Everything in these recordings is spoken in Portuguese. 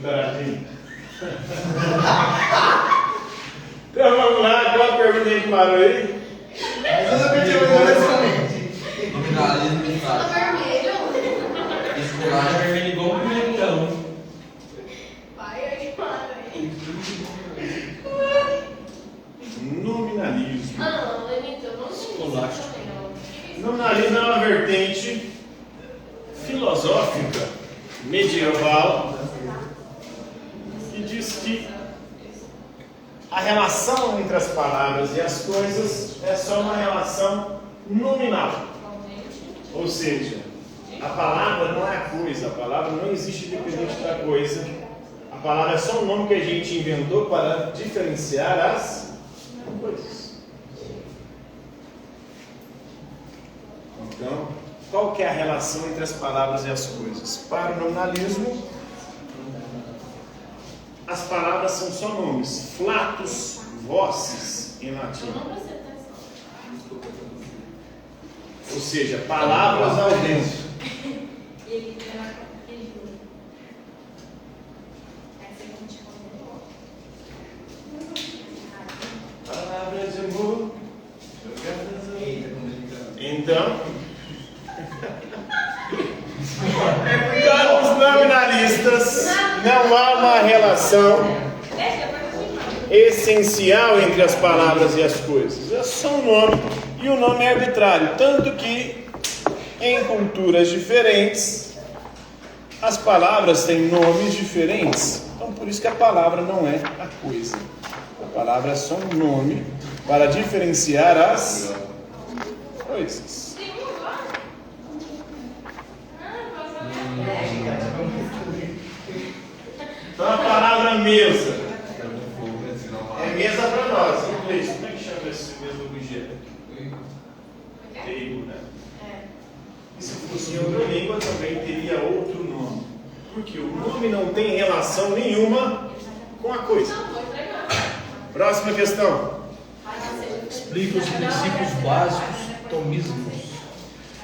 Taradinho. Então vamos lá, qual a pergunta que parou aí? Mas eu não pedi originalmente. Nominalismo de fato. Escolar é vermelho igual um pimentão. Vai aí, para aí. Nominalismo. Não, Lenita, eu não sei Escolástico. também, não. Nominalismo é uma vertente filosófica medieval que diz que a relação entre as palavras e as coisas é só uma relação nominal. Ou seja, a palavra não é a coisa, a palavra não existe independente da coisa. A palavra é só um nome que a gente inventou para diferenciar as coisas. Então, qual que é a relação entre as palavras e as coisas? Para o nominalismo, as palavras são só nomes, flatus vocis em latim. Eu não prestei atenção. Ou seja, palavras ao vento. Ele essa a gente comentou. Palavras de amor. Eita, como ele canta. Então, para os nominalistas, não há uma relação essencial entre as palavras e as coisas. É só um nome, e o nome é arbitrário. Tanto que, em culturas diferentes, as palavras têm nomes diferentes. Então, por isso que a palavra não é a coisa. A palavra é só um nome para diferenciar as coisas. Tem um agora? Então, a palavra mesa é mesa para nós. Em inglês, como é que chama esse mesmo objeto? Table, né? E se fosse em outra língua, também teria outro nome. Porque o nome não tem relação nenhuma com a coisa. Próxima questão. Explica os princípios básicos tomismos.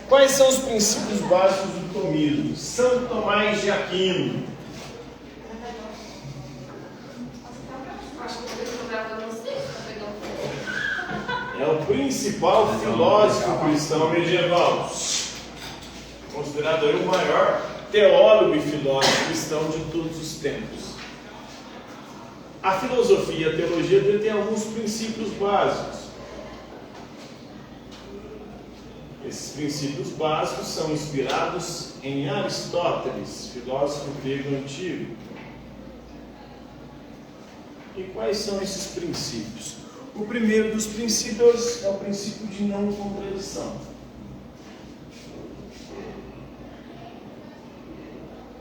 Quais são os princípios básicos do tomismo? Santo Tomás de Aquino. É o principal filósofo cristão medieval. Considerado o maior teólogo e filósofo cristão de todos os tempos. A filosofia e a teologia dele tem alguns princípios básicos. Esses princípios básicos são inspirados em Aristóteles, filósofo grego antigo. E quais são esses princípios? O primeiro dos princípios é o princípio de não contradição.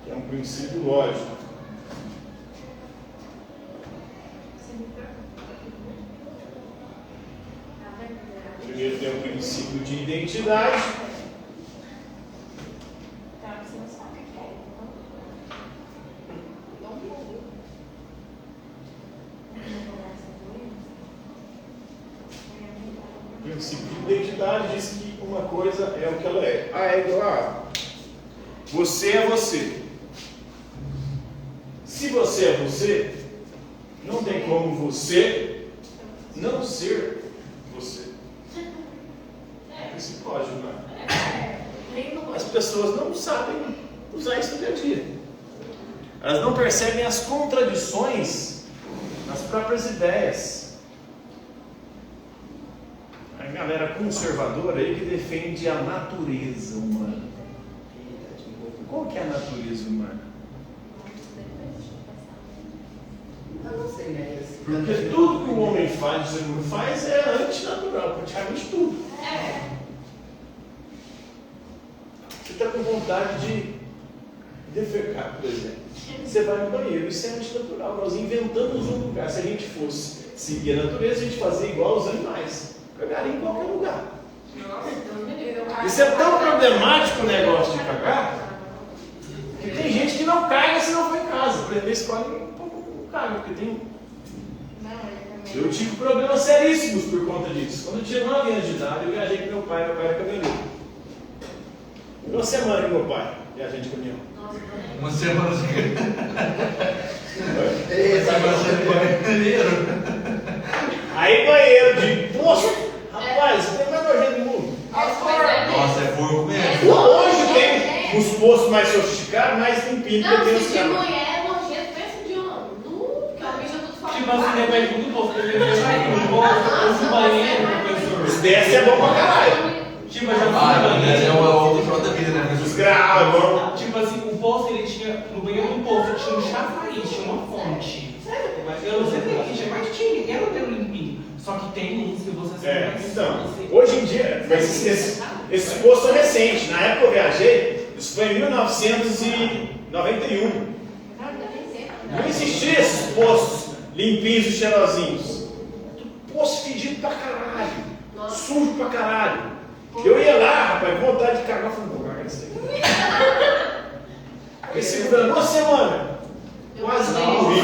Que é um princípio lógico. Primeiro tem o princípio de identidade. O princípio de identidade diz que uma coisa é o que ela é. A é igual a. Você é você. Se você é você, não tem como você não ser você. Esse código, né? As pessoas não sabem usar isso no dia a dia. Elas não percebem as contradições nas próprias ideias. A galera conservadora aí que defende a natureza humana. Qual que é a natureza humana? Eu não sei, né? Porque tudo que o homem faz, o ser humano faz, é antinatural, praticamente tudo. Você está com vontade de defecar, por exemplo. Você vai no banheiro, isso é antinatural. Nós inventamos um lugar. Se a gente fosse seguir a natureza, a gente fazia igual aos animais. Cagaria em qualquer lugar. Isso é tão problemático o negócio de cagar, que tem gente que não caga se não for em casa. Por exemplo, escolhe não caga, porque tem. Eu tive problemas seríssimos por conta disso. Quando eu tinha 9 anos de idade, eu viajei com meu pai era caminhoneiro. Uma semana com meu pai, viajei de caminhão. Uma semana de Aí banheiro de poço, rapaz, você tem mais nojento do mundo. Nossa, é porco mesmo. Hoje tem os poços mais sofisticados, mais limpinhos que Não, tem os se de caras. mulher é nojento, pensa de homem. Nunca, o bicho é tudo fora. Tipo assim, depende do posto. Ele vai no posto, no banheiro, professor. Os desce é bom pra caralho. Tipo, eu já fui no Ah, banheiro. é uma outra frota vida, né? Os graus é bom. Tipo assim, o poço ele tinha. No banheiro do poço tinha um chafariz, tinha uma fonte. Mas eu não sei porque tinha, mas tinha, era um limpinho. Só que tem uns que você Então, hoje em dia, mas esses postos são recentes. Na época que eu viajei, isso foi em 1991. Não existiam esses postos limpinhos e cheirosinhos. Poço fedido pra caralho, sujo pra caralho. Eu ia lá, rapaz, com vontade de cagar, eu falei, vou cagar isso aí. Fiquei segurando uma semana. Quase não morri.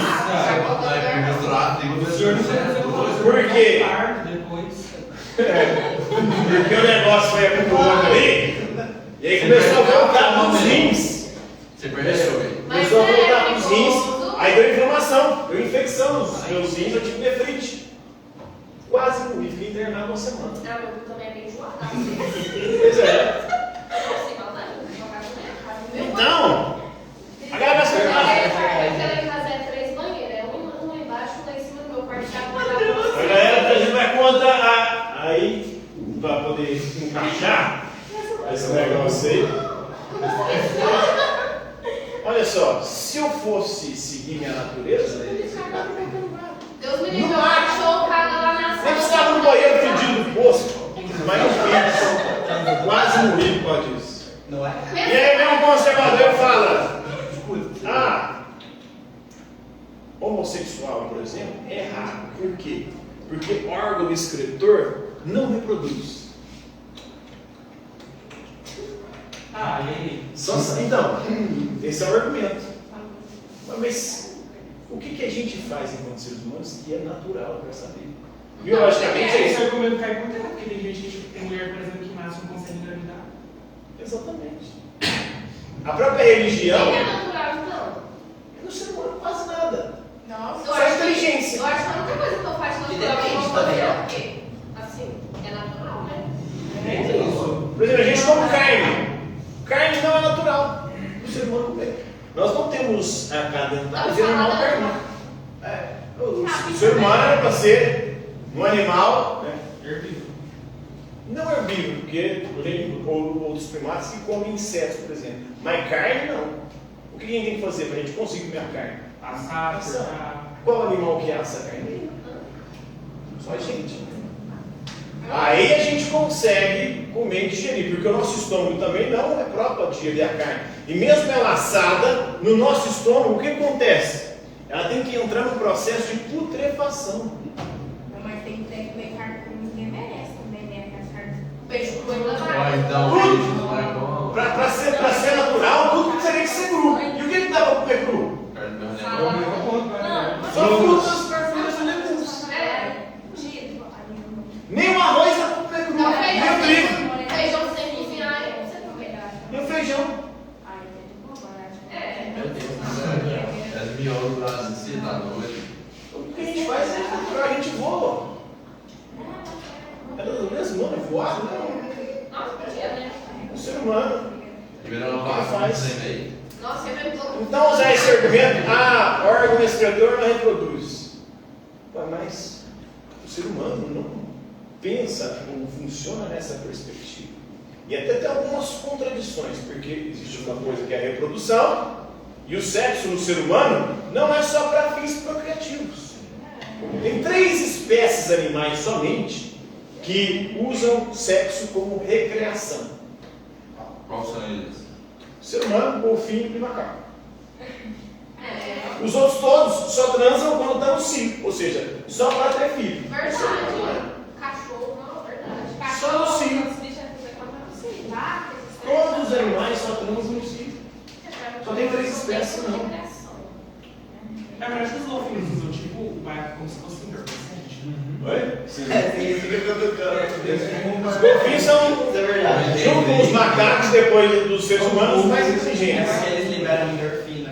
Por quê? Depois. Porque o negócio foi acumulando ali, e aí começou a voltar nos rins. Você perdeu, velho. Começou a voltar pros rins, aí deu inflamação, deu infecção nos meus rins, eu tive nefrite. Quase morri, fiquei internado uma semana. Ah, meu cu também é bem enjoado. Pois é. Então, a galera vai ser Aquela casa é 3 banheiros, é uma embaixo, uma em cima do meu quarto. a galera a gente vai contra aí, para poder encaixar esse negócio aí. Olha só, se eu fosse seguir minha natureza, Deus me livre, eu achou caga lá na nem precisava no banheiro fedido do poço, mas não fiz. Quase morri por causa disso. Não é? E aí vem um conservador e fala, homossexual, por exemplo, é errado. Por quê? Porque órgão excretor não reproduz. Ah, e aí? Então, esse é o argumento. Mas o que a gente faz enquanto seres humanos que é natural para saber? Biologicamente é Esse isso. argumento cai por terra, porque tem gente que tem mulher, por exemplo, que nasce e não consegue engravidar. Exatamente. A própria religião Não é natural, então. no ser humano quase nada. Nossa, Só inteligência. Eu acho que a única coisa que eu faço naturalmente é fazer o quê? Assim, é natural, né? É isso. Por exemplo, a gente come carne. Carne não é natural. O ser humano come. Nós não temos a cada dentária de animal carnívoro. O ser humano era para ser um animal, né, herbívoro. Não herbívoro, porque tem outros primatas que comem insetos, por exemplo. Mas carne não. O que a gente tem que fazer para a gente conseguir comer a carne? Assar, cortar. Qual animal que assa a carne? Só a gente. Aí a gente consegue comer e digerir, porque o nosso estômago também não é próprio para digerir a carne. E mesmo ela assada, no nosso estômago, o que acontece? Ela tem que entrar no processo de putrefação. Mas tem que comer carne que ninguém merece também, né? Carne. Peixe cru ainda Ah, mais. então, beijo, não é bom. Para ser natural, tudo teria que ser cru. E o que dá para comer cru? Carne do meu Fala. negócio. Não, Só frutas, verduras e legumes. Dito. Nem o arroz dá para comer cru, Não, nem o trigo, feijão sem cozinhar, você não vê. nem o feijão. Meu Deus, né? É miolos lá, você tá doido. O que a gente faz é natural, a gente voa. É do mesmo nome, voar? Não. Nossa, podia, né? O ser humano. Liberando O que a faz? sem aí. Nossa, eu me tô. Então usar esse argumento, órgão excretor não reproduz. Mas o ser humano não pensa como funciona nessa perspectiva. E até tem algumas contradições, porque existe uma coisa que é a reprodução, e o sexo no ser humano não é só para fins procriativos. Tem 3 espécies animais somente que usam sexo como recreação. Qual são eles? Ser humano, golfinho e macaco. Os outros todos só transam quando estão no cio, ou seja, só para ter filho. Verdade. Cachorro, não, verdade. Só no cio. Os bichos é coisa vaca, Todos os animais só transam no cio. Só tem 3 espécies, não. Na verdade, os golfinhos usam tipo o barco como se fosse um entorpecente. Oi? Significa que eu tô Os golfinhos são, Isso é verdade. junto com os macacos, depois dos seres humanos, os mais inteligentes. Porque eles liberam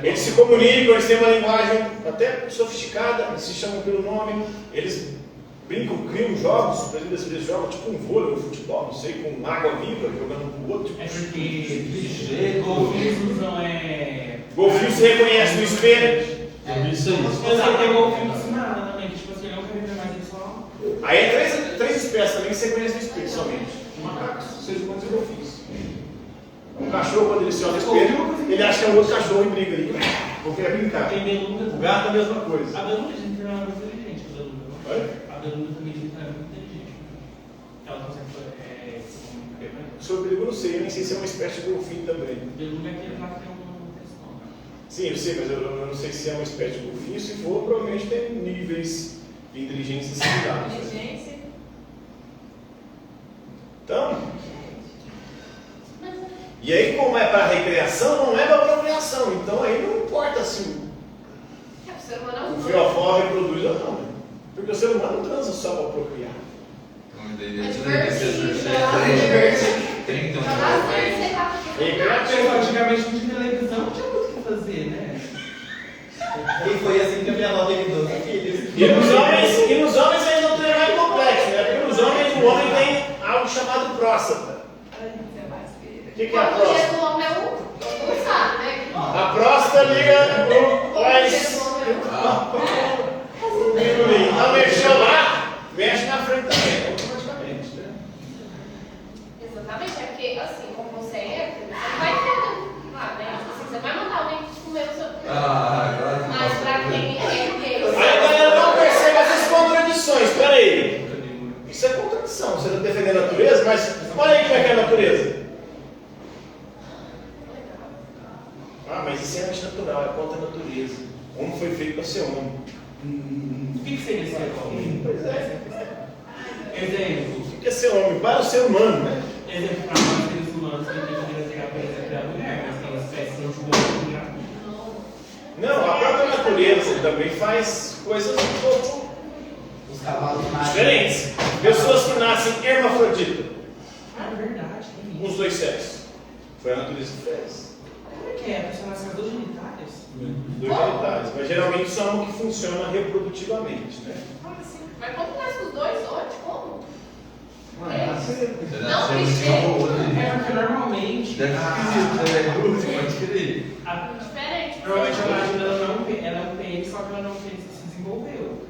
Eles se comunicam, eles têm uma linguagem até sofisticada, eles se chamam pelo nome, eles brincam, criam jogos, por exemplo, eles jogam tipo um vôlei, um futebol, não sei, com água viva, jogando um pro outro. É porque golfinhos usam Golfinho se reconhece no espelho. Isso aí. Eu sei que tem golfinho de cima também, que tipo assim, eu não quero ver mais ele só. Aí é três espécies também que você conhece no espelho somente. Macacos, seres humanos e golfinhos. Um cachorro, quando ele se olha no espelho, ele acha que é um outro cachorro e briga ali. Vou querer brincar. Tem beluga. O gato é a mesma coisa. A beluga diz que não é muito inteligente, a beluga. Oi? A beluga também diz que não é muito inteligente. Ela consegue se comunicar, né? Sobre beluga eu não sei, eu nem sei se é uma espécie de golfinho também. Beluga é aquele lá que tem uma questão. Sim, eu sei, mas eu não sei se é uma espécie de golfinho. Se for, provavelmente tem níveis de inteligência similares. Né? Inteligência. Então, e aí como é para recreação, não é para procriação. Então aí não importa se O ser humano é o um fiofó reproduz ou não. Né? Porque o ser humano não transa só para procriar. Tem que ter um Porque antigamente não tinha televisão, não tinha muito o que fazer, né? E foi assim que a minha avó teve 12 filhos. E nos homens ainda não tem mais complexo, né? Porque nos homens o homem tem algo chamado próstata. O que é a Quando o próstata? jeito do homem é um sabe, né? A próstata liga no faz. Então mexeu lá, mexe na frente também, automaticamente, né? Exatamente, é porque assim, como você é hétero, você não vai ter lá, né? Tipo assim, você vai mandar alguém comer o seu cu. Agora Mas pra quem é gay, Aí a galera não percebe essas contradições. Espera aí. Isso é contradição. Você está defendendo a natureza, mas olha aí como é que é a natureza. Ah, mas isso é antinatural, é contra a natureza. O homem foi feito para ser homem. O que seria ser homem? Pois é. Exemplo. O que é ser homem? Para o ser humano, né? Exemplo para nós seres humanos que tem que ter a presença da mulher, mas tem espécies de mulher. Não, a própria natureza também faz coisas um pouco Os cavalos mágicos. diferentes. Pessoas que nascem hermafrodita, Ah, é verdade, tem com os isso. dois sexos. Foi a natureza que fez. Como é que é? A pessoa nasce com as duas genitárias? Dois genitais, mas geralmente são o que funciona reprodutivamente, né? mas como nasce com os dois? Onde? Como? Não, É porque normalmente. Deve ser pode querer. Diferente. Normalmente a vagina ela é um pênis, só que ela não é um pênis que se desenvolveu.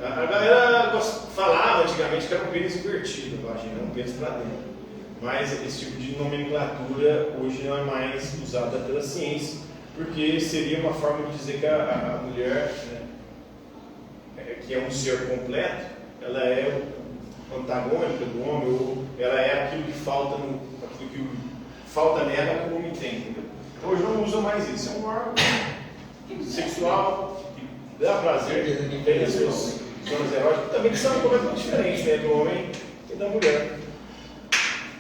A galera falava antigamente que era um pênis invertido, a vagina era um pênis para dentro. Mas esse tipo de nomenclatura hoje não é mais usada pela ciência, porque seria uma forma de dizer que a mulher, né, que é um ser completo, ela é antagônica do homem, ou ela é aquilo que falta, aquilo que falta nela que o homem tem. Entendeu? Então, hoje não usa mais isso, é um órgão sexual que dá prazer, que tem as suas zonas eróticas, também que são completamente diferentes, né, do homem e da mulher.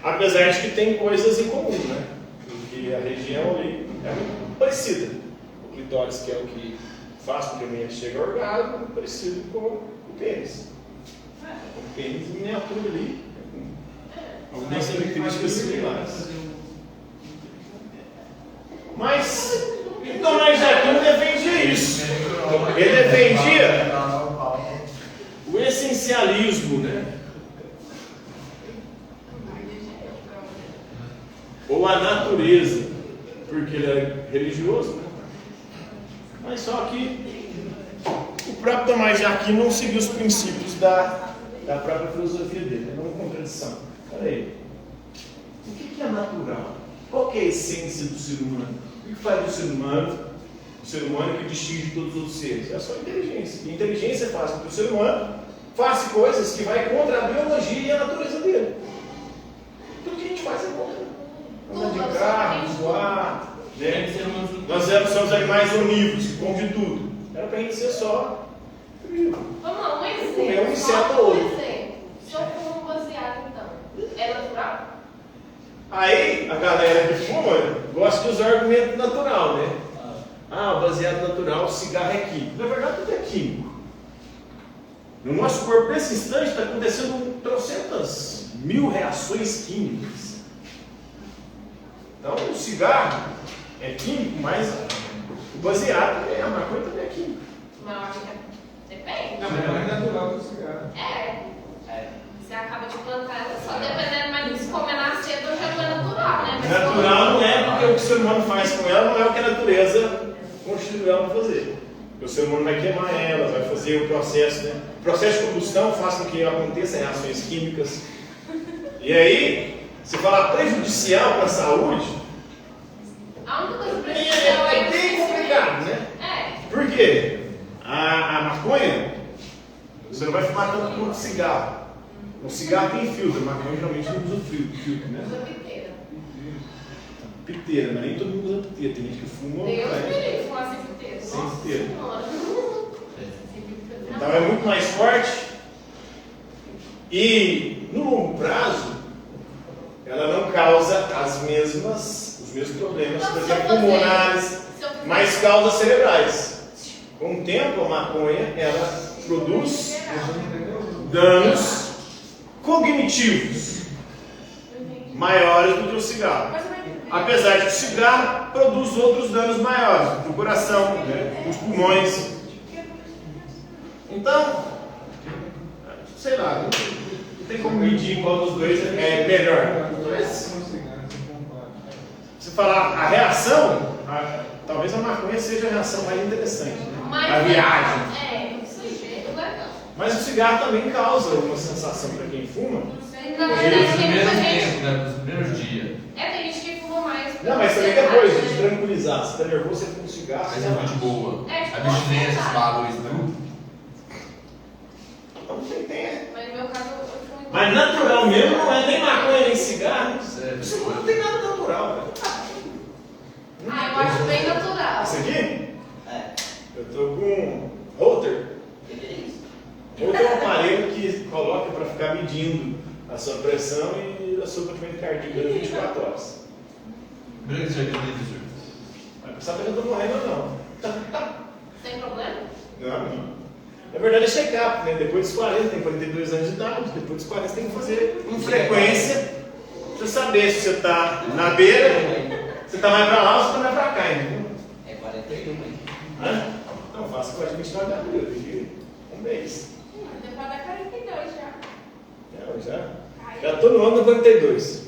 Apesar de que tem coisas em comum, né? Porque a região ali é muito parecida. O clitóris, que é o que faz com que a mulher chegue ao orgasmo, é muito parecido com o pênis. O pênis em miniatura ali, com algumas características similares. Mas, então nós aqui não defendia isso. Ele defendia o essencialismo, né? Ou a natureza, porque ele é religioso, né? Mas só que o próprio Tomás de Aquino não seguiu os princípios da própria filosofia dele, é uma contradição. Olha aí, o que é natural? Qual que é a essência do ser humano? O que faz do ser humano que distingue de todos os outros seres? É só a inteligência. E a inteligência faz com que o ser humano faça coisas que vai contra a biologia e a natureza dele. Tudo que a gente faz é contra. Andar de carro, voar, né? Nós somos animais onívoros, que comem de tudo. Era para a gente ser só vivo. Vamos lá, um exemplo. Comer um inseto Só ou um outro. exemplo. Se eu como um baseado, então, é natural? Aí a galera que fuma gosta de usar argumento natural, né? Ah, o baseado natural, o cigarro é químico. Na verdade, tudo é químico. No nosso corpo, nesse instante, está acontecendo trocentas mil reações químicas. Então, o cigarro é químico, mas o baseado, a maconha também é química. Mas eu acho que depende. Não, mas não é natural do cigarro. Você acaba de plantar ela só dependendo, mas se comer na cedo já não é natural, né? Mas Natural não é porque o que o ser humano faz com ela não é o que a natureza constituiu ela para fazer. Porque o ser humano vai queimar ela, vai fazer o processo, né? O processo de combustão faz com que aconteçam reações químicas. E aí, se falar prejudicial para a saúde, a única coisa prejudicial é bem complicado, né? Por quê? A maconha, você não vai fumar tanto quanto cigarro. O cigarro tem filtro, a maconha geralmente não usa filtro, né? usa piteira. Piteira, mas nem todo mundo usa piteira. Tem gente que fuma. Deus me livre fumar sem piteira. Sem Nossa piteira. Senhora. Então é muito mais forte. E no longo prazo, ela não causa os mesmos problemas, por exemplo, pulmonares, mas causa cerebrais. Com o tempo, a maconha ela produz danos cognitivos maiores do que o cigarro. Apesar de que o cigarro produz outros danos maiores, para o coração, né, os pulmões. Então, sei lá, não tem como medir qual dos dois é melhor. Se falar a reação, talvez a maconha seja a reação mais interessante, né? A viagem. Isso aí, legal. Mas o cigarro também causa uma sensação para quem fuma. Na Nos verdade, tem muita primeiros gente. tempos, né? Nos primeiros dias. Tem gente que fuma mais. Não, mas também depois, de tranquilizar. Se tá nervoso, você fuma um cigarro. Mas é muito boa. Tipo, Abstinência, esses bagulhos, tudo. Então tem. Mas no meu caso, eu fumo. Mas natural mesmo não é nem maconha nem cigarro. Sério, Isso não tem nada natural, velho. Eu acho bem natural. Esse aqui? Eu tô com um Holter. Holter é um aparelho que coloca para ficar medindo a sua pressão e a sua batimento cardíaco durante 24 horas. Branco, você acredita, Mas não sabe que eu tô morrendo não. Tem problema? Não. Na verdade é check-up, né? Depois dos 40, tem 42 anos de idade, depois dos 40 você tem que fazer com frequência para saber se você está na beira, se está mais para lá ou se está mais para cá, entendeu? É 41, hein? Não, faço 49 de abril, daqui um mês. Depois da 42 já. Já estou no ano do 42.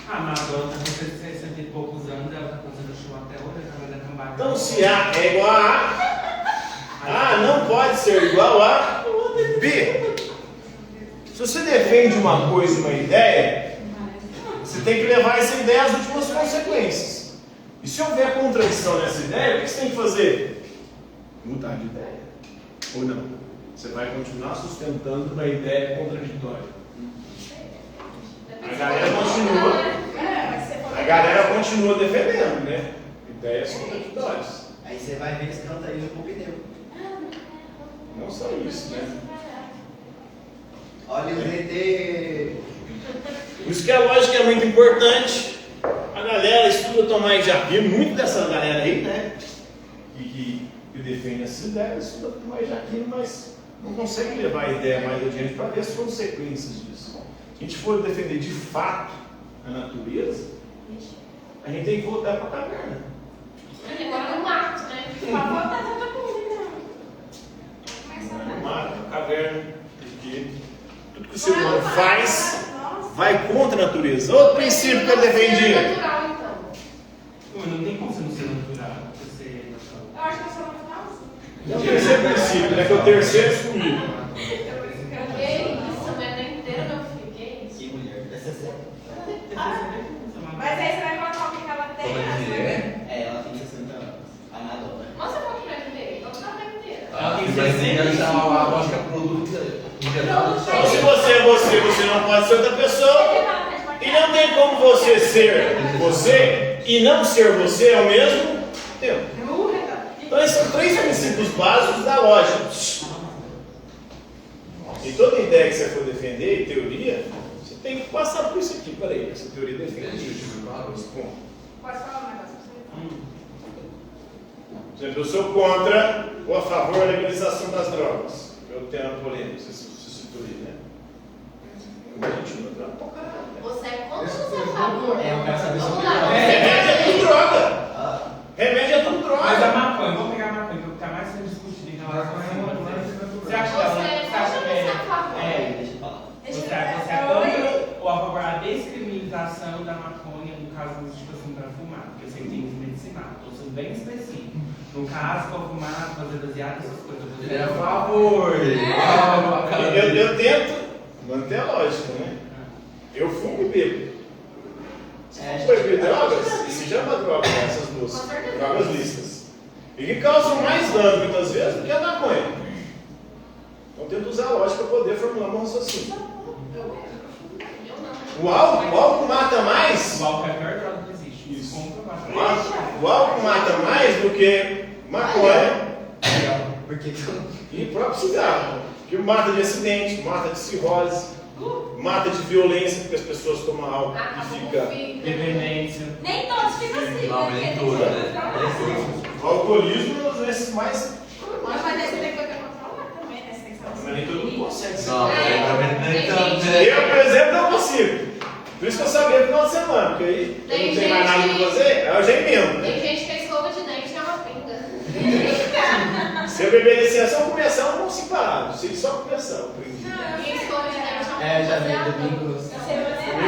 Mas agora tá com 60 e poucos anos, ela tá fazendo show até hoje, ela vai dar cambada. Então se A é igual a A não pode ser igual a B. Se você defende uma coisa, uma ideia, você tem que levar essa ideia às últimas consequências. E se houver contradição nessa ideia, o que você tem que fazer? Mudar de ideia. Ou não? Você vai continuar sustentando uma ideia contraditória. A galera continua defendendo, né? Ideias contraditórias. Aí você vai ver esse canto aí no pneu. Não só isso, né? Olha o DT. Por isso que a lógica é muito importante. A galera estuda Tomás de Aquino, muito dessa galera aí, né? Que defende essas ideias, estuda Tomás de Aquino, mas não consegue levar a ideia mais adiante para ver as consequências disso. Se a gente for defender de fato a natureza, a gente tem que voltar para a caverna. Agora no mato, né? No mato, na caverna, porque tudo que o ser humano faz vai contra a natureza. Outro princípio que eu defendia. É natural, então. Não tem como você não ser natural. Você ser natural. Eu acho que eu sou natural. É o terceiro princípio, né? Que é o terceiro excluído. Que isso, a merda inteira, meu filho. Que isso? Que mulher. Essa Mas aí você vai colocar o que ela tem. Como é que é? ela tem 60 anos. A Madonna. Mostra a foto pra mim dele. Vou botar a merda inteira. Ah, que vai ser enganchar a lógica produto injetado. Então, se você é você não pode ser outra pessoa. E não tem como você ser você e não ser você ao mesmo tempo. Então, esses são três princípios básicos da lógica. E toda ideia que você for defender, teoria, você tem que passar por isso aqui. Peraí, essa teoria defende isso. Pode falar um negócio pra você? Por exemplo, eu sou contra ou a favor da legalização das drogas. Eu tenho uma polêmica, você citou aí, né? A gente não droga pra caralho. Você é contra ou você é a favor? Eu quero saber Vamos sobre lá. Remédio é tudo droga. Remédio é tudo droga. Mas a maconha, vamos porque eu sei que tem uso medicinal. Estou sendo bem específico. No caso, para fumar, fazer baseado, essas coisas. Ele é a favor. Eu tento manter a lógica, né? Eu fumo e bebo. Se for proibir drogas, se chama droga, essas duas drogas listas. E que causam mais dano muitas vezes do que a maconha. Então tento usar a lógica para poder formular um raciocínio. O álcool mata mais? O álcool é a pior droga que existe. Isso. Comprovado. O álcool mata mais do que maconha Porque e o próprio cigarro. Que mata de acidente, mata de cirrose, mata de violência, porque as pessoas tomam álcool e ficam. Dependência. Nem todos ficam assim, Não, nem todos, né? O alcoolismo é uma das doenças mais. Mas você tem que controlar também, né? Você tem que saber. Mas nem todo mundo consegue. Não, nem tanto. Eu, por exemplo, não consigo. Por isso que eu sabia no final de semana, porque aí eu não tenho mais nada para fazer, aí eu já emendo. Tem gente que a escova de dente é uma pinga. Se eu beber licença, eu vou começar, eu não consigo parar. Eu sei só começar. Eu aprendi. E escova de dente é uma já vi domingos. E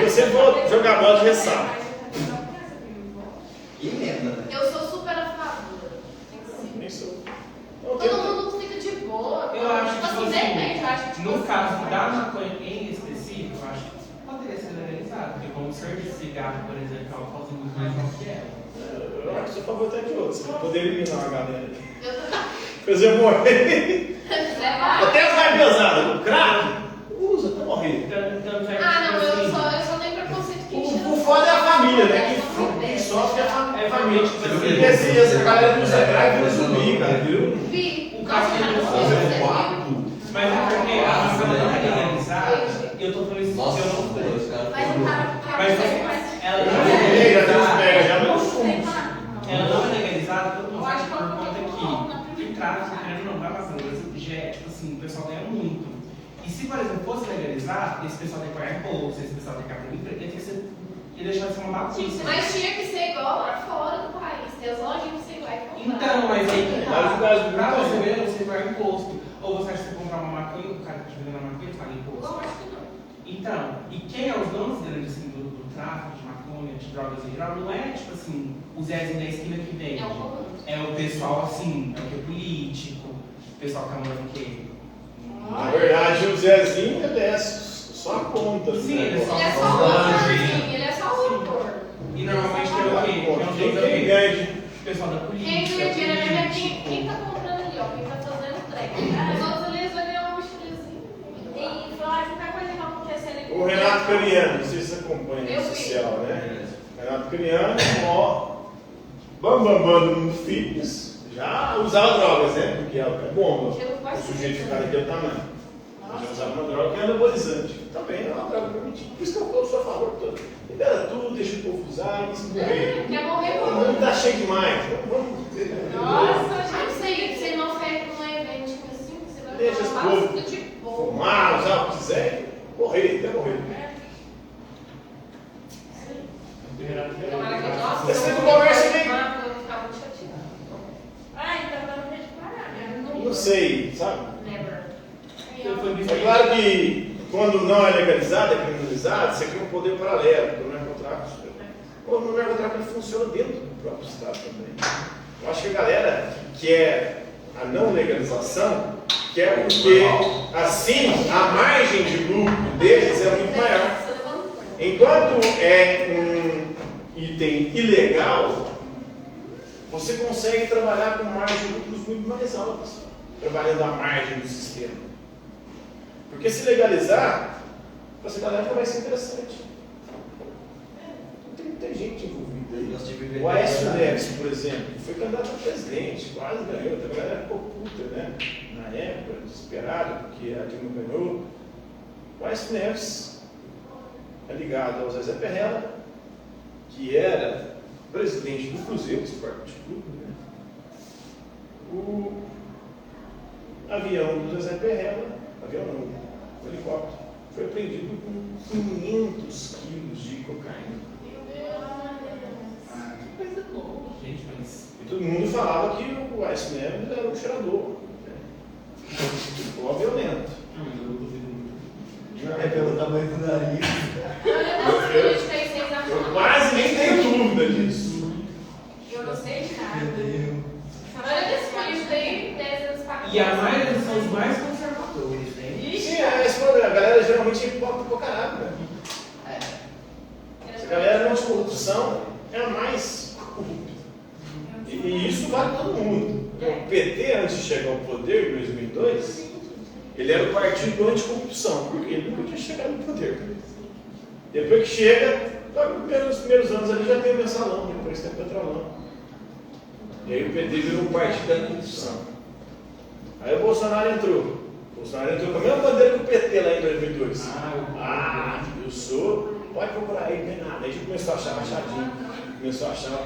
você for jogar bola de ressaca. E emenda, né? Eu sou super a favor. Nem sou. Não, Todo mundo fica de boa. Eu acho Tipo que, assim, depende, eu acho que tipo no assim, caso da maconha em específico, eu acho que poderia ser legalizado. Porque como o senhor de cigarro, por exemplo, ela causa muito mais mal que ela. Eu acho que sou a favor até de outros. Você poder eliminar uma galera. eu tô. Fazer morrer. Zé vai. Até as mais pesadas. O crack, usa até morrer. Tanto é que, Ah, não, tipo eu assim, só tenho preconceito que enche. O foda é a família, né? Quem sofre é a família. tipo assim, Porque essa galera do Zé Crack vira zumbi, cara, viu? Vi, O caso que eu Fazer um quarto. mas é porque a maconha não é legalizada, e eu tô falando isso Nossa, porque eu não sei. os caras. Mas o cara Mas ela não é Já tem uns legalizada. pega, já não fumo. Ela não é legalizada, todo mundo Eu sabe acho que por ela conta não que o tráfico, querendo ou não, vai passando. Já é, tipo assim, o pessoal ganha muito. E se, por exemplo, fosse legalizar, esse pessoal tem que pagar imposto, esse pessoal tem que abrir emprego, tem que ser, e deixar de ser uma bagunça. Mas tinha que ser igual lá fora do país. Tem as lojinhas que você vai comprar. Então, mas aí que Vários lugares do pra mundo, você né? ver, você paga imposto. Ou você acha que você comprar uma maconha, o cara que te vendendo a maconha paga imposto. Eu acho que não. Então, e quem é os donos grandes assim, do tráfico de maconha, de drogas em geral, não é tipo assim, o Zezinho da esquina que vende. É o comum. É o pessoal assim, é o que é político, o pessoal que tá morando aqui. Na verdade, o Zezinho ele é só a ponta. Sim, né? ele é só Ele é só o autorzinho, ele é só o autor. E normalmente tem o quê? Tem os Quem ganha? o pessoal da política. Quem ganha dinheiro mesmo é político. quem tá comprando ali, ó. Quem tá fazendo o trem. Os outros ali eles vão ganhar uma mochilazinha. E falar qualquer coisa que vai acontecer ali. O Renato Cariano, não sei se você acompanha Eu no vi. social, né? Renato Cariano, ó, bambambam do mundo fitness, já usava drogas, né? Porque é bomba. O sujeito ficar daquele tamanho. Já usava uma droga que é anabolizante. Também é uma droga permitida. Por isso que eu sou a favor de tudo. Libera tudo, deixa o povo usar e se morrer. Quer morrer, O morrer. mundo tá cheio demais. Vamos. Nossa, gente, você não fez um evento assim, você vai Deixa os falar povos tudo de boa. fumar, usar o que quiser, morrer, até morrer. Tomara que, nossa, Esse eu tempo vou conversa aqui. fumar, eu vou ficar muito chateada. Ah, então dá pra gente parar, né? Não sei, sabe? Never. É claro que quando não é legalizado, é criminalizado, você cria um poder paralelo, porque o narcotráfico. O narcotráfico funciona dentro do próprio Estado também. Eu acho que a galera que quer a não legalização quer porque assim a margem de lucro deles é muito maior. Enquanto é um item ilegal, você consegue trabalhar com margem de lucros muito mais altas, trabalhando à margem do sistema. Porque se legalizar, para essa galera vai ser interessante. Tem muita gente envolvida aí. O Aécio Neves, por exemplo, foi candidato a presidente, quase ganhou. A galera ficou puta, né? Na época, desesperada, porque a Dilma ganhou. O Aécio Neves é ligado ao Zezé Perrella, que era presidente do Cruzeiro Esporte Clube, né? O avião do Zezé Perrella, avião não, o helicóptero, foi apreendido com 500 quilos de cocaína. Ah, que coisa boa, gente, mas. E todo mundo falava que o Aécio Neves era um cheirador. Né? Ficou violento. Não, mas eu não duvido muito. É pelo tamanho do nariz. Eu quase nem tenho dúvida disso. E a maioria são os mais conservadores, né? Sim, a galera geralmente é hipócrita pra caralho, né? Essa galera não de corrupção é a mais corrupta. E isso vale todo mundo. O PT, antes de chegar ao poder, em 2002, ele era o partido anticorrupção, porque ele nunca tinha chegado no poder. Depois que chega, nos primeiros anos ali já tem o mensalão, depois tem o petrolão. E aí o PT virou um partido da corrupção. Aí o Bolsonaro entrou. O Bolsonaro entrou com a mesma bandeira que o PT lá em 2002. Eu sou. Pode procurar aí, não tem nada. Aí a gente começou a achar rachadinho. Começou a achar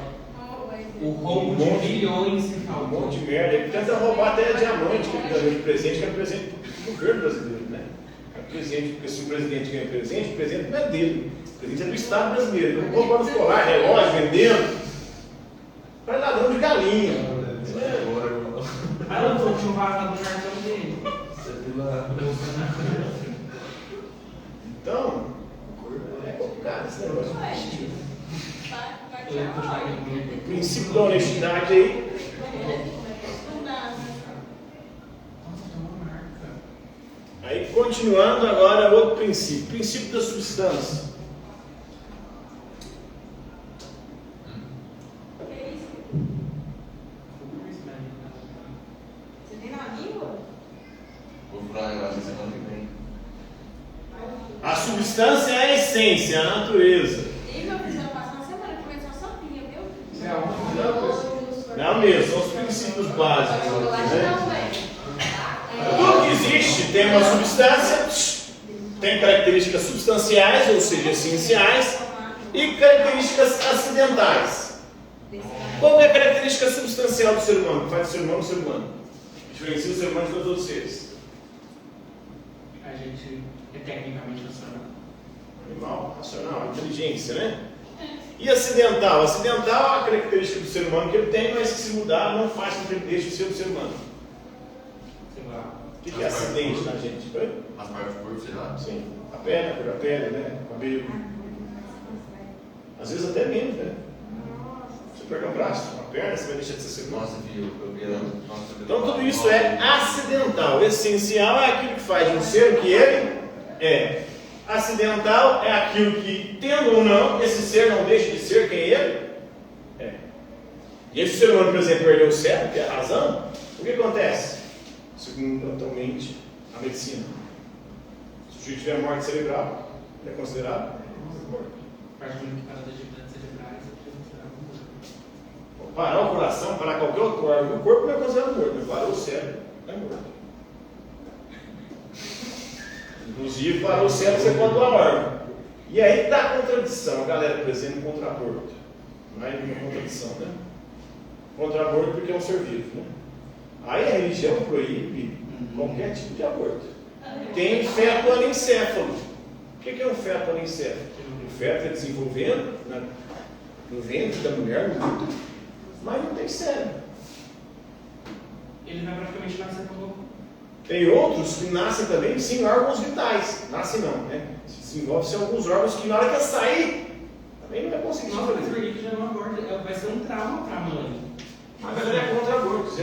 o roubo de bilhões em um monte de merda. Ele tenta roubar até diamante que ele ganhou de presente, que é presente do governo brasileiro, né? É presente, porque se o presidente ganha presente, o presente não é dele. O presente é do Estado brasileiro. Ele roubando os colar, relógio, vendendo. Faz ladrão de galinha. Ah, não, tinha um vazado do cartão dele. Então, é complicado esse negócio. O princípio da honestidade aí. Aí, continuando agora, outro princípio. Princípio da substância. Você tem na língua? Vou falar um negócio semana que vem. A substância é a essência, a natureza. E meu filho, eu passo uma semana comendo só sopinha, viu? Não mesmo, são os princípios básicos. Chocolate Né? não, velho. Tudo que existe tem uma substância, tem características substanciais, ou seja, essenciais, e características acidentais. Qual é a característica substancial do ser humano? Que faz do ser humano um ser humano? Diferencia o ser humano de todos os outros seres. A gente é tecnicamente racional. Animal, racional, inteligência, né? E acidental? Acidental é a característica do ser humano que ele tem, mas que se mudar não faz com que ele deixe de ser um ser humano. Sei lá. O que é acidente na gente? Oi? As partes do corpo, sei lá. Sim, a pele, né? O cabelo. Às vezes até menos, né? Você perde um braço, uma perna, você vai deixar de ser ser humano. Nossa, viu? Eu vi ela. Então tudo isso é acidental. Essencial é aquilo que faz de um ser o que ele é. Acidental é aquilo que, tendo ou não, esse ser não deixa de ser quem ele é. E esse ser humano, por exemplo, perdeu o cérebro, que é a razão, o que acontece? Segundo atualmente a medicina. Se o sujeito tiver morte cerebral, ele é considerado morto. Parte comunicada das atividades cerebrais é considerado morto. Parar o coração, parar qualquer outro órgão do corpo não é considerado morto, mas parou o cérebro, não é morto. Inclusive, parou o cérebro, você pode doar órgão. E aí está a contradição, a galera presente contra aborto. Não é uma contradição, né? Contra aborto porque é um ser vivo, né? Aí a religião proíbe qualquer tipo de aborto. Tem feto anencéfalo. O que é um feto anencéfalo? O feto é desenvolvendo no ventre da mulher, no útero, mas não tem cérebro. Ele vai praticamente nascer como. Tem outros que nascem também sem órgãos vitais. Nascem não, né? Se desenvolve-se alguns órgãos que na hora que sair, também não vai conseguir Nossa, mas fazer. por que já não aborda? Vai ser um trauma para a mãe. A galera é contra aborto.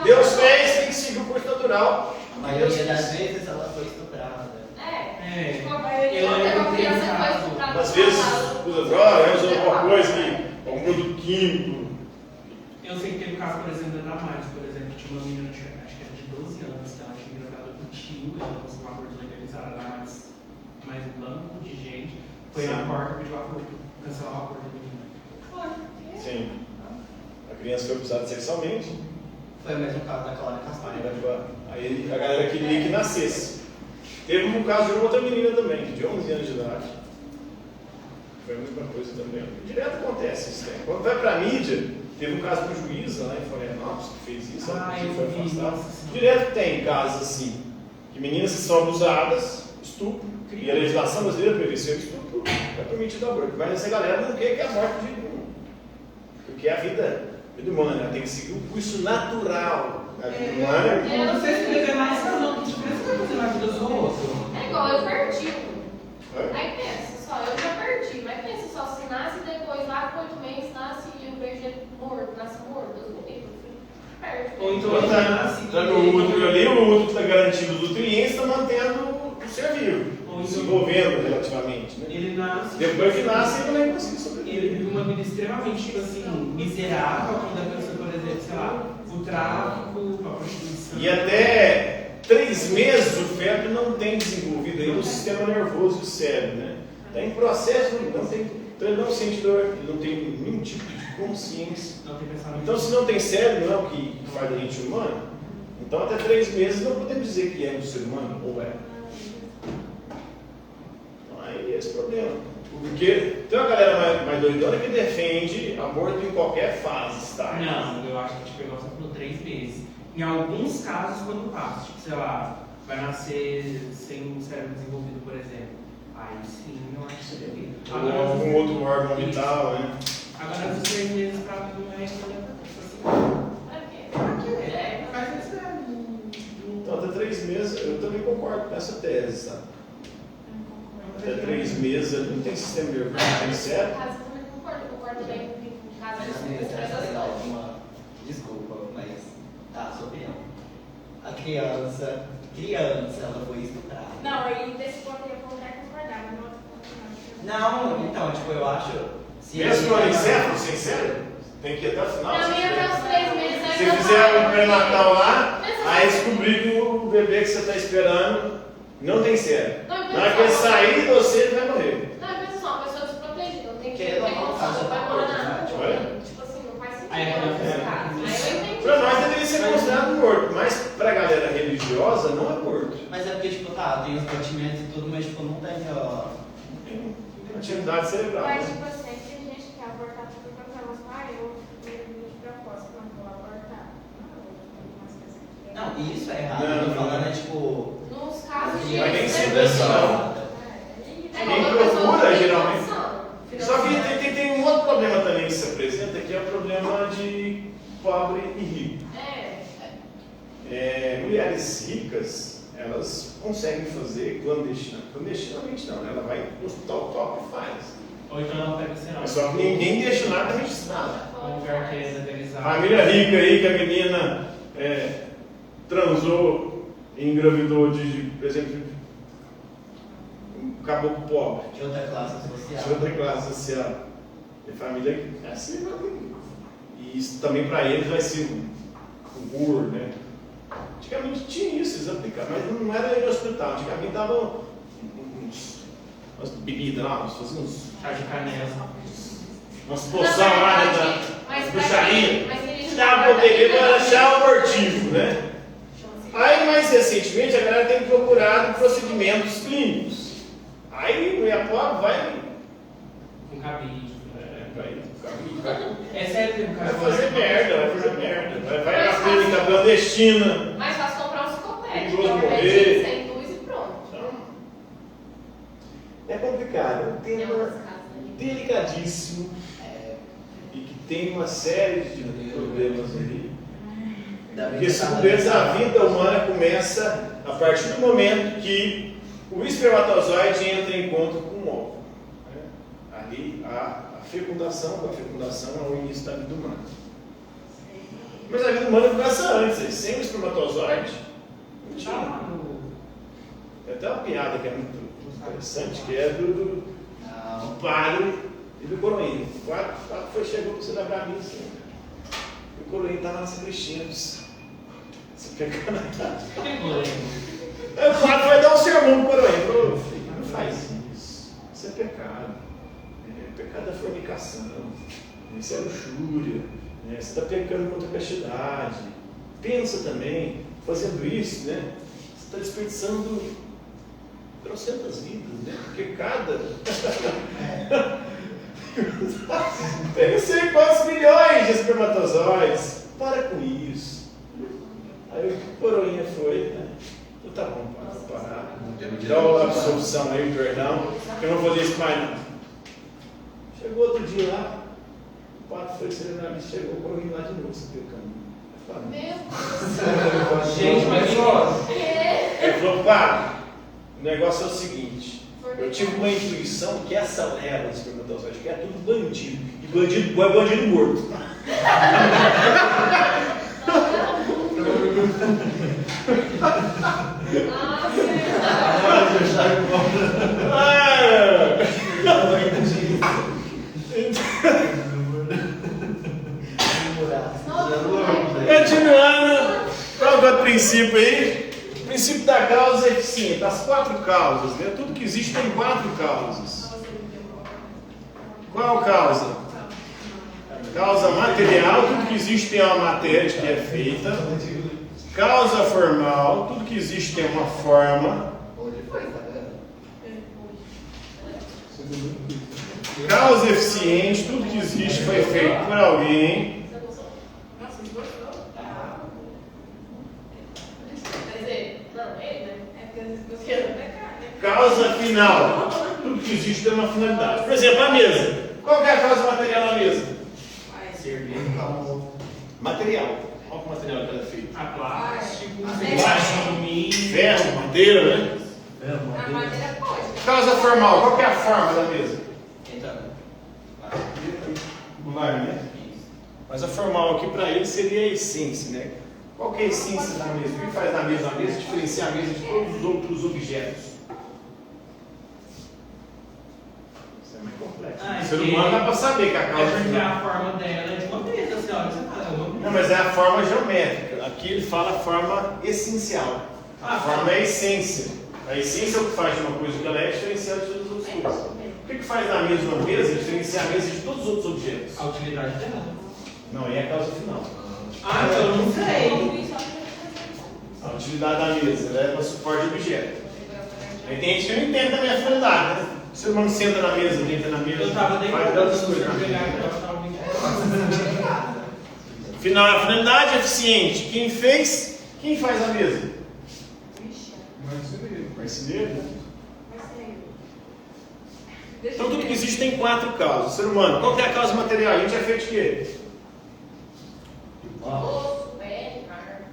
Deus fez, tem que seguir o curso natural. A maioria das vezes ela foi estuprada. É. É. Tipo, a maioria da criança foi estuprada. Às vezes usa droga, usa alguma coisa, algum produto químico. Eu sei que teve um caso, por exemplo, da Damares, por exemplo, que tinha uma menina, acho que era de 12 anos, que ela tinha engravidado com o tio, ela conseguiu um aborto legalizado, era mais um banco de gente, foi na porta, pediu aborto, cancelar o aborto da menina. Sim. A criança foi abusada sexualmente. Foi o mesmo caso da Cláudia Castanho. Aí a galera queria que nascesse. Teve um caso de uma outra menina também, de 11 anos de idade. Foi a mesma coisa também. Direto acontece isso. Né? Quando vai para a mídia, teve um caso de um juiz lá em Florianópolis que fez isso, foi afastado. Direto tem casos assim, que meninas que são abusadas, estupro, e a legislação brasileira prevê ser estupro, é permitido aborto. Mas essa galera não quer que a morte de nenhum. Porque a vida humana, né? Tem que seguir o curso natural. A vida humana. Eu não sei se escrever mais, não, que diferença vai fazer na vida dos outros. É igual, eu perdi. Aí pensa só, eu já perdi, mas pensa só, se nasce depois lá com 8 meses, nasce e o bebê morto, nasce morto, Deus me livre, perde. Ou então ele nasce. Tá no útero ali, o útero está garantindo os nutrientes, está mantendo o ser vivo, Ou então- desenvolvendo relativamente. Né? Ele nasce. Depois que nasce, ele não vai conseguir Ele sobreviver. vive uma vida extremamente, tipo assim, miserável, quando a pessoa, por exemplo, sei lá, o tráfico, a prostituição. E até 3 meses o feto não tem desenvolvido ainda o sistema nervoso do cérebro, né? Está em processo, então ele não sente dor, ele não tem nenhum tipo de consciência. Não tem pensamento. Então, se não tem cérebro, não é o que faz a gente humano, então até 3 meses não podemos dizer que é um ser humano, ou é. Então, aí é esse problema. Porque tem uma galera mais doidona que defende aborto em qualquer fase, tá? Não, eu acho que tipo, igual você falou 3 meses. Em alguns casos, quando passa, tipo, sei lá, vai nascer sem o cérebro desenvolvido, por exemplo. Aí sim, eu acho que seria bem. Ou algum outro órgão vital, né? Agora, dos 3 meses pra mim não é faz isso, Então, até 3 meses, eu também concordo com essa tese, sabe? Até 3 meses, ele não tem sistema nervoso, não tem cérebro. Caso eu também concordo também com caso Essa é legal, desculpa, mas tá, sua opinião. A criança, ela foi estuprada. Não, aí desse ponto eu ia voltar a concordar, mas no outro ponto não. Não, então, tipo, eu acho. Se Mesmo no ele- encéfalo, sem cérebro, tem que ir até o final. Pra mim, até os 3 meses Se ainda fizer vai. um pré-natal lá, aí descobrir que o bebê que você está esperando não tem cérebro. Não, Na hora que ele sair de você, ele vai morrer. Não, pensa só, uma pessoa desprotegida, não tem que Que ter é normal, condição, faz vai outra morar coisa, na né? rua. Olha. Tipo assim, não faz sentido. Aí é nesse verdade. caso. Aí eu entendi. Para nós deveria ser considerado morto, mas para a galera religiosa não é morto. Mas é porque, tipo, tá, tem os batimentos e tudo, mas, tipo, não tem, ó. Não tem atividade cerebral. Mas, Né? tipo assim, tem gente que quer abortar tudo quanto elas vai, eu tenho de propósito, não vou abortar. Não, isso é errado. Não, Eu tô não. falando, é tipo. Nos casos de. Mas nem sempre é assim, não. Quem procura, geralmente. Só que tem um outro problema também que se apresenta, que é o problema de pobre e rico. Mulheres ricas, elas conseguem fazer clandestinamente não, ela vai no hospital top e faz. Ou então ela pega, sei lá, Mas só que ninguém deixa nada registrado. um lugar que é legalizado. Família rica aí que a menina transou e engravidou de, por exemplo, um caboclo pobre, De outra classe de social. outra classe social. E família é assim, e isso também para eles vai ser um horror, né? Antigamente tinha isso, eles aplicavam, mas não era no hospital. Antigamente davam umas bebidas lá, faziam uns Chá de canela. umas poções lá, né? Mas Puxaria. ele Chá poderia era chá abortivo, né? Aí, mais recentemente, a galera tem procurado procedimentos clínicos. Aí, o IAPOB vai Com cabide. vai É sério, tem um cara fazer merda, vai na clínica clandestina. Mais fácil comprar um psicopédico, Perigoso um morrer. remédio sem luz e pronto. Então, é complicado, é um Tem tema umas casas ali. delicadíssimo e que tem uma série de problemas aí. Porque, segundo eles, a vida humana começa a partir do momento que o espermatozoide entra em encontro com o óvulo. Né? Ali a fecundação é o início da vida humana. Mas a vida humana começa antes, sem o espermatozoide. Não tinha. Tem até uma piada que é muito interessante, que é do padre e do coroinha. O padre chegou para celebrar a missa. O coroinha estava na sacristia. Você pegando Aí o padre vai dar um sermão para o coroinha. Falou, filho, não faz isso. Isso é pecado. É pecado da fornicação. Isso é luxúria. Você está pecando contra a castidade. Pensa também, fazendo isso, né? Você está desperdiçando trocentas vidas, né? Porque cada. Tem não sei quantos milhões de espermatozoides. Para com isso. Aí o coroinha foi, né? Tá bom, para parar. Dá a absolvição aí, o perdão. Que eu não vou fazer isso mais não. Chegou outro dia lá, o padre foi celebrar a missa, chegou o coroinha lá de novo, se pecando. Meu Deus. Gente, mas ó, Ele falou, padre, o negócio é o seguinte, eu tive uma intuição que essa leva de espermatozoide, que é tudo bandido, e bandido é bandido morto. com outro princípio aí. O princípio da causa eficiente. As 4 causas, né? Tudo que existe tem 4 causas. Qual causa? Causa material, tudo que existe tem uma matéria que é feita. Causa formal, tudo que existe tem uma forma. Hoje foi, tá vendo? Causa eficiente, tudo que existe foi feito por alguém. Nossa, esgotou. Quer dizer, não, ele, né? É porque às vezes você não pecar, né? Causa final, tudo que existe tem uma finalidade. Por exemplo, a mesa. Qual que é a causa material da mesa? Servir Material. Qual que é o material que ela é feita? A plástico, Madeira. plástico, alumínio. Ferro, madeira, né? A madeira pode. Causa formal, qual que é a forma da mesa? Então, Regular, né? Mas a formal aqui para ele seria a essência, né? Qual que é a essência da mesa? O que faz da mesa a mesa? Diferenciar a mesa de todos os outros objetos. Isso é mais complexo. Ah, O ser humano dá para saber que a causa É porque final. a forma dela é de uma mesa, assim, olha, você fala, é uma mesa. Não, mas é a forma geométrica. Aqui ele fala a forma essencial. A forma é a essência. A essência é o que faz de uma coisa que ela é diferenciada de todas as outras coisas. O que faz da mesa uma mesa? É diferenciar a mesa de todos os outros objetos. A utilidade dela. Não, aí é a causa final. Ah, então eu não sei. A utilidade da mesa, ela é para suporte de objeto. Aí tem gente que não entende também a finalidade, né? O ser humano senta na mesa, deita na mesa, Eu tava faz deitado, tantas se coisas eu na pegar mesa. agora, eu tava muito. Final, a finalidade é eficiente. Quem fez? Quem faz a mesa? Marceneiro, né? Então tudo que existe tem 4 causas. O ser humano, qual que é a causa material? A gente é feito de quê? Osso, pele, carne.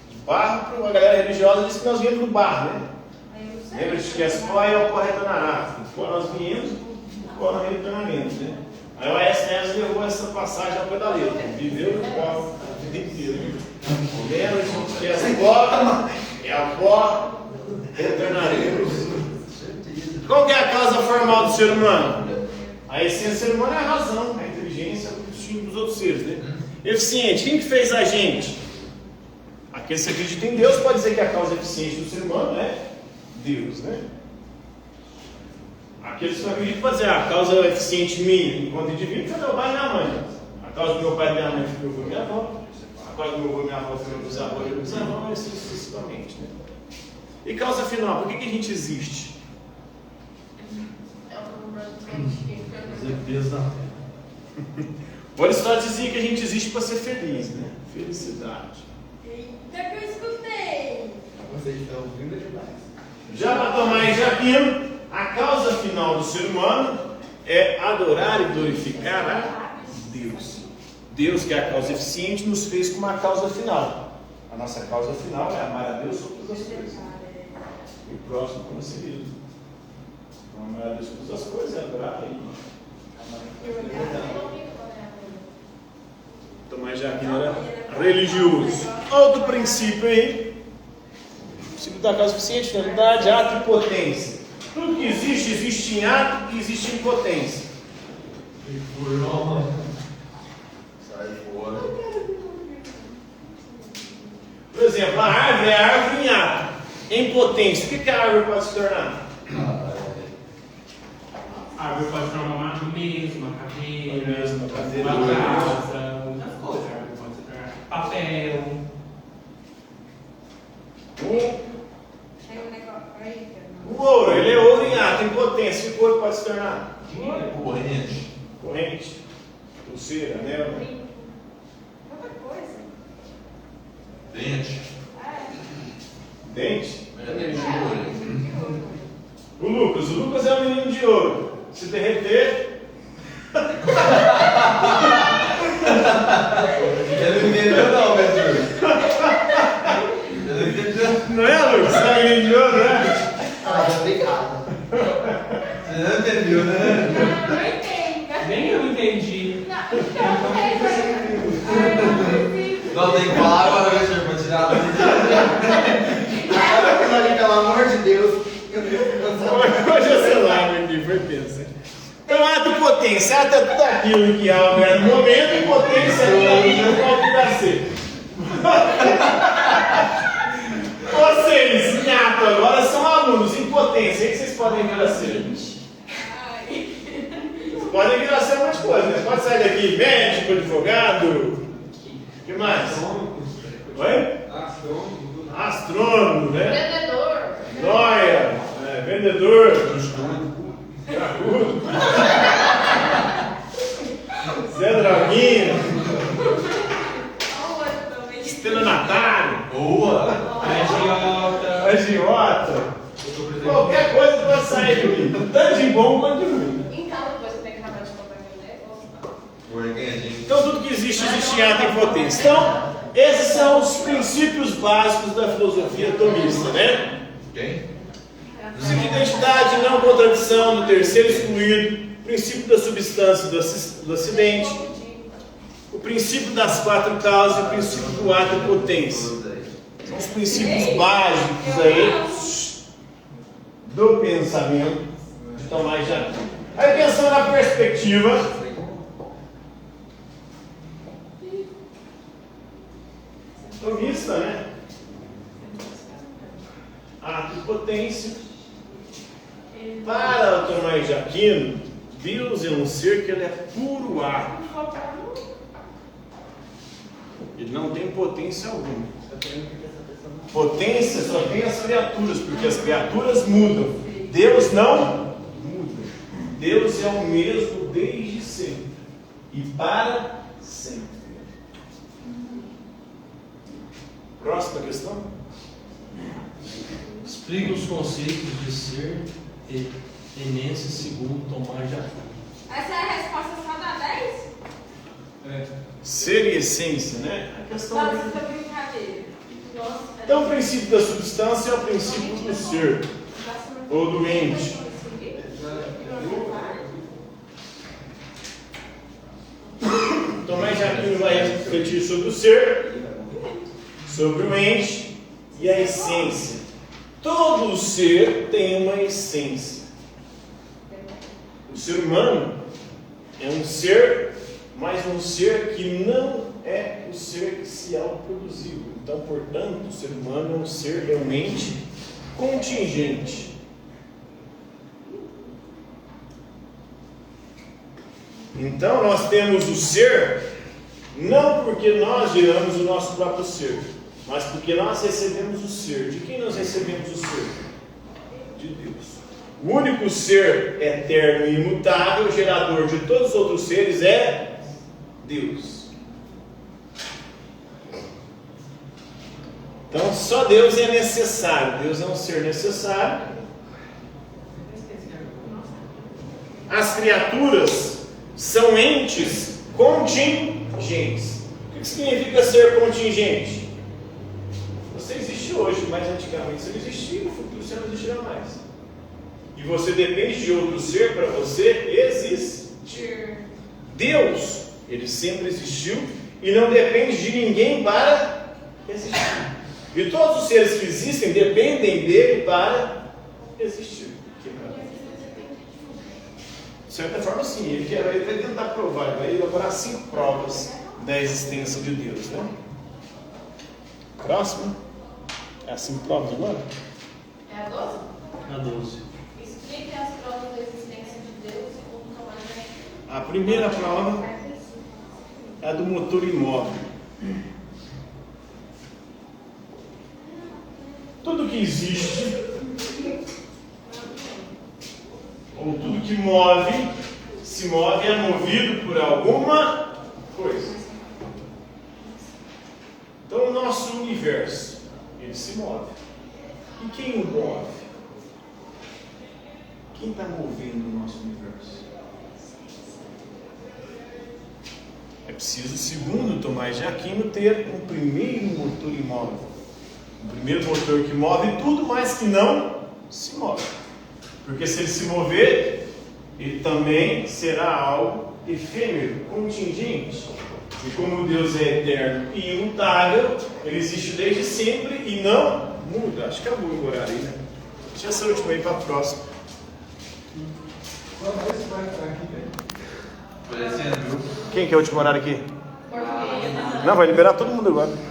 De barro. A galera religiosa diz que nós viemos do barro, né? Lembra-te que as pó é o pó retornará. Do pó nós viemos, do pó nós retornaremos, né? Aí o A.S. Neves levou essa passagem ao pé da letra. Viveu no pó a vida inteira. Lembra-te que as pó é o pó retornaremos. Qual que é a causa formal do ser humano? A essência do ser humano é a razão, a inteligência, o instinto dos outros seres, né? Eficiente. Quem que fez a gente? Aquele que acredita em Deus pode dizer que a causa eficiente do ser humano é Deus, né? Aqueles que não acreditam podem dizer a causa eficiente minha, enquanto indivíduo, foi meu pai e minha mãe. A causa do meu pai e minha mãe foi meu avô e minha avó. A causa do meu avô e minha avó foi meu bisavô e meu bisavô, e assim sucessivamente, né? E causa final, por que a gente existe? É um branco que Certeza da terra. O Aristóteles dizia que a gente existe para ser feliz, né? Felicidade. Eita, que eu escutei! vocês estão ouvindo demais. Já para Tomás de Aquino, a causa final do ser humano é adorar e glorificar a Deus. Deus, que é a causa eficiente, nos fez com uma causa final. A nossa causa final é amar a Deus sobre todas as coisas. E o próximo como a si mesmo. Então, amar a Deus sobre todas as coisas é adorar Ele. Tomás de Aquino era religioso. Outro princípio aí. O princípio da causa eficiente, finalidade, ato e potência. Tudo que existe, existe em ato e existe em potência. E por não. Sai fora. Por exemplo, a árvore é a árvore em ato. Em potência, o que a árvore pode se tornar? A árvore pode tornar uma mesa, uma cadeira, Uma cadeira, uma casa, muitas coisas. A árvore pode se tornar papel. Tem um negócio aí, O ouro, ele é ouro em ato, em potência. O que o ouro pode se tornar? Corrente. Corrente, pulseira, anel. outra coisa. Dente. Dente. É, O Lucas é um menino de ouro. Se derreter, Eu não entendeu não, Pedro. Eu não entendeu. não é, Lucas? Você é um menino de ouro, né? Ah, obrigado. Você não entendeu, né? Não entendo. Nem eu entendi. Não tem que falar agora, Victor, pra tirar a pelo amor de Deus. Hoje é celular aqui, foi pensa. Então, ato e potência. Ato é tudo aquilo que há no momento, e potência é tudo aquilo que pode dar ser. sai daqui, médico, advogado. O que mais? Oi? Astrônomo, né? Vendedor. Noia, vendedor. Cracudo. Zé Droguinha. Estelionatário. Boa! Agiota. Qualquer coisa pode sair de mim. Tanto de bom quanto de ruim. Então, depois você tem que acabar de comprar aquele negócio. Então, tudo que existe em ato em potência. Então, esses são os princípios básicos da filosofia tomista, né? Quem? Princípio de identidade, não contradição do terceiro excluído, princípio da substância do acidente, o princípio das quatro causas e o princípio do ato em potência. São os princípios básicos aí do pensamento de Tomás de Aquino. Aí pensando na perspectiva tomista, né? Ato e potência. Para Tomás de Aquino, Deus é um ser que ele é puro ato. Ele não tem potência alguma. Potência só tem as criaturas, porque as criaturas mudam. Deus não muda. Deus é o mesmo desde sempre e para sempre. Próxima questão. Explica os conceitos de ser e tenência segundo Tomás de Aquino. Essa é a resposta só da 10? Ser e essência, né? A questão Nossa, essa brincadeira. Nossa, Então, o princípio da substância é o princípio do ser, ou do ente. Tomás de Aquino vai refletir sobre o ser, sobre o ente e a essência. Todo ser tem uma essência. O ser humano é um ser, mas um ser que não é o ser que se autoproduziu. Então, portanto, o ser humano é um ser realmente contingente. Então, nós temos o ser, não porque nós geramos o nosso próprio ser, mas porque nós recebemos o ser. De quem nós recebemos o ser? De Deus. O único ser eterno e imutável, gerador de todos os outros seres, é Deus. Então, só Deus é necessário. Deus é um ser necessário. As criaturas são entes contingentes. O que significa ser contingente? Você existe hoje, mas antigamente você não existia, no futuro você não existirá mais. E você depende de outro ser para você existir. Deus, ele sempre existiu e não depende de ninguém para existir. E todos os seres que existem dependem dele para existir. De certa forma, sim, ele vai tentar provar, ele vai elaborar 5 provas da existência de Deus, né? Próximo. É as 5 provas agora? É a 12? A 12. Explique as provas da existência de Deus segundo Tomás de Aquino. A primeira prova é a do motor imóvel. Tudo que existe, ou tudo que move, se move, é movido por alguma coisa. Então, o nosso universo, ele se move. E quem o move? Quem está movendo o nosso universo? É preciso, segundo Tomás de Aquino, ter um primeiro motor imóvel. O primeiro motor que move tudo, mas que não se move. Porque se ele se mover, ele também será algo efêmero, contingente. E como Deus é eterno e imutável, ele existe desde sempre e não muda. Acho que acabou o horário aí, né? Deixa essa última aí para a próxima. Quem que é o último horário aqui? Não, vai liberar todo mundo agora.